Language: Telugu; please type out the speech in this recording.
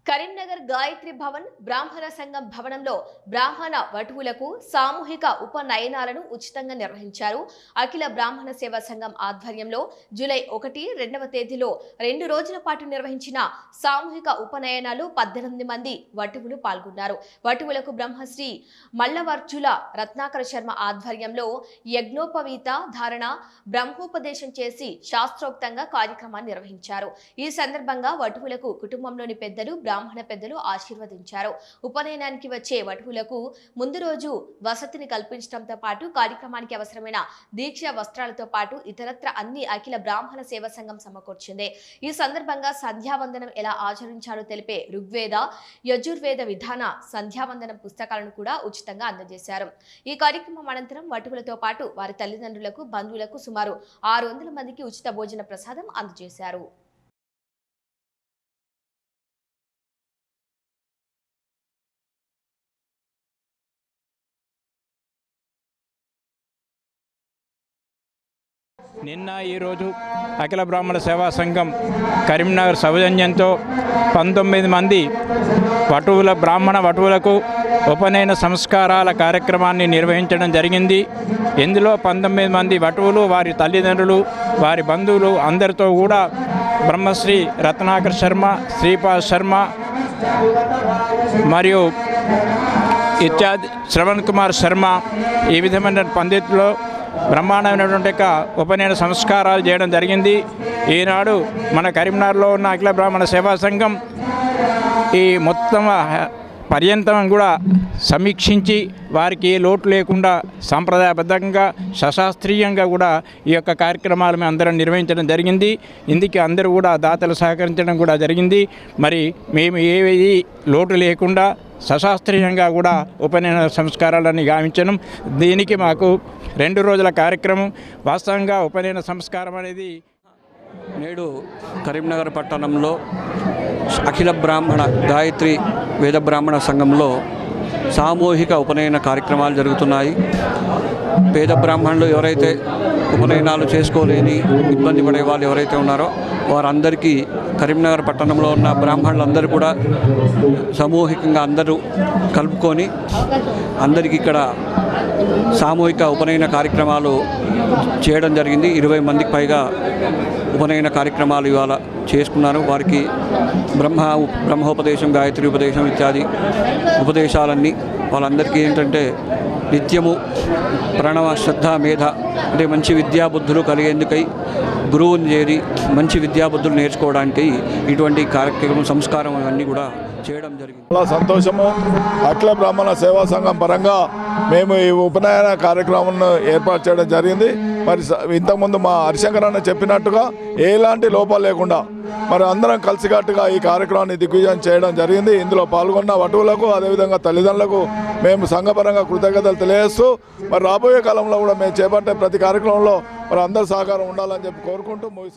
కరీంనగర్ గాయత్రి భవన్ బ్రాహ్మణ సంఘం భవనంలో బ్రాహ్మణ వటువులకు సామూహిక ఉపనయనాలను ఉచితంగా నిర్వహించారు. అఖిల బ్రాహ్మణ సేవా సంఘం ఆధ్వర్యంలో జూలై 1, 2వ తేదీలో 2 రోజుల పాటు నిర్వహించిన సామూహిక ఉపనయనాలు 18 మంది వటువులు పాల్గొన్నారు. వటువులకు బ్రహ్మశ్రీ మల్లవర్జుల రత్నాకర శర్మ ఆధ్వర్యంలో యజ్ఞోపవీత ధారణ బ్రహ్మోపదేశం చేసి శాస్త్రోక్తంగా కార్యక్రమాన్ని నిర్వహించారు. ఈ సందర్భంగా వటువులకు కుటుంబంలోని పెద్దలు బ్రాహ్మణ పెద్దలు ఆశీర్వదించారు. ఉపనయనానికి వచ్చే వటువులకు ముందు రోజు వసతిని కల్పించడంతో పాటు కార్యక్రమానికి అవసరమైన దీక్ష వస్త్రాలతో పాటు ఇతరత్ర అన్ని అఖిల బ్రాహ్మణ సేవా సంఘం సమకూర్చింది. ఈ సందర్భంగా సంధ్యావందనం ఎలా ఆచరించాలో తెలిపే ఋగ్వేద యజుర్వేద విధాన సంధ్యావందనం పుస్తకాలను కూడా ఉచితంగా అందజేశారు. ఈ కార్యక్రమం అనంతరం వటువులతో పాటు వారి తల్లిదండ్రులకు బంధువులకు సుమారు 600 మందికి ఉచిత భోజన ప్రసాదం అందజేశారు. నిన్న ఈరోజు అఖిల బ్రాహ్మణ సేవా సంఘం కరీంనగర్ సౌజన్యంతో 19 మంది బ్రాహ్మణ వటువులకు ఉపనయన సంస్కారాల కార్యక్రమాన్ని నిర్వహించడం జరిగింది. ఇందులో 19 మంది వటువులు, వారి తల్లిదండ్రులు, వారి బంధువులు అందరితో కూడా బ్రహ్మశ్రీ రత్నాకర్ శర్మ, శ్రీపాద్ శర్మ మరియు ఇత్యాది శ్రవణ్ కుమార్ శర్మ ఈ విధమైన పండితులు బ్రహ్మాండమైనటువంటి ఉపనయన సంస్కారాలు చేయడం జరిగింది. ఈనాడు మన కరీంనగర్లో ఉన్న అఖిల బ్రాహ్మణ సేవా సంఘం ఈ మొత్తం పర్యంతం కూడా సమీక్షించి వారికి లోటు లేకుండా సాంప్రదాయబద్ధంగా సశాస్త్రీయంగా కూడా ఈ యొక్క కార్యక్రమాలు మేము అందరం నిర్వహించడం జరిగింది. ఇందుకు అందరూ కూడా దాతలు సహకరించడం కూడా జరిగింది. మరి మేము ఏవి లోటు లేకుండా సశాస్త్రీయంగా కూడా ఉపనయన సంస్కారాలని గావించడం. దీనికి మాకు 2 రోజుల కార్యక్రమం. వాస్తవంగా ఉపనయన సంస్కారం అనేది నేడు కరీంనగర్ పట్టణంలో అఖిల బ్రాహ్మణ గాయత్రి వేద బ్రాహ్మణ సంఘంలో సామూహిక ఉపనయన కార్యక్రమాలు జరుగుతున్నాయి. పేద బ్రాహ్మణులు ఎవరైతే ఉపనయనాలు చేసుకోలేని ఇబ్బంది పడే వాళ్ళు ఎవరైతే ఉన్నారో వారందరికీ కరీంనగర్ పట్టణంలో ఉన్న బ్రాహ్మణులందరూ కూడా సమూహికంగా అందరూ కలుపుకొని అందరికీ ఇక్కడ సామూహిక ఉపనయన కార్యక్రమాలు చేయడం జరిగింది. 20 మందికి పైగా ఉపనయన కార్యక్రమాలు ఇవాళ చేసుకున్నారు. వారికి బ్రహ్మోపదేశం, గాయత్రి ఉపదేశం ఇత్యాది ఉపదేశాలన్నీ వాళ్ళందరికీ ఏంటంటే నిత్యము ప్రణవ శ్రద్ధ మేధ అంటే మంచి విద్యాబుద్ధులు కలిగేందుకై గురువుని చేరి మంచి విద్యాబుద్ధులు నేర్చుకోవడానికి ఇటువంటి కార్యక్రమం సంస్కారం ఇవన్నీ కూడా చేయడం జరిగింది. చాలా సంతోషము. అఖిల బ్రాహ్మణ సేవా సంఘం పరంగా మేము ఈ ఉపనయన కార్యక్రమాన్ని ఏర్పాటు చేయడం జరిగింది. మరి ఇంతకుముందు మా హరిశంకర్ అన్న చెప్పినట్టుగా ఎలాంటి లోపాలు లేకుండా మరి అందరం కలిసికట్టుగా ఈ కార్యక్రమాన్ని దిగ్విజయం చేయడం జరిగింది. ఇందులో పాల్గొన్న వటువులకు అదేవిధంగా తల్లిదండ్రులకు మేము సంఘపరంగా కృతజ్ఞతలు తెలియజేస్తూ మరి రాబోయే కాలంలో కూడా మేము చేపట్టే ప్రతి కార్యక్రమంలో మరి అందరి సహకారం ఉండాలని చెప్పి కోరుకుంటూ ముగిస్తాం.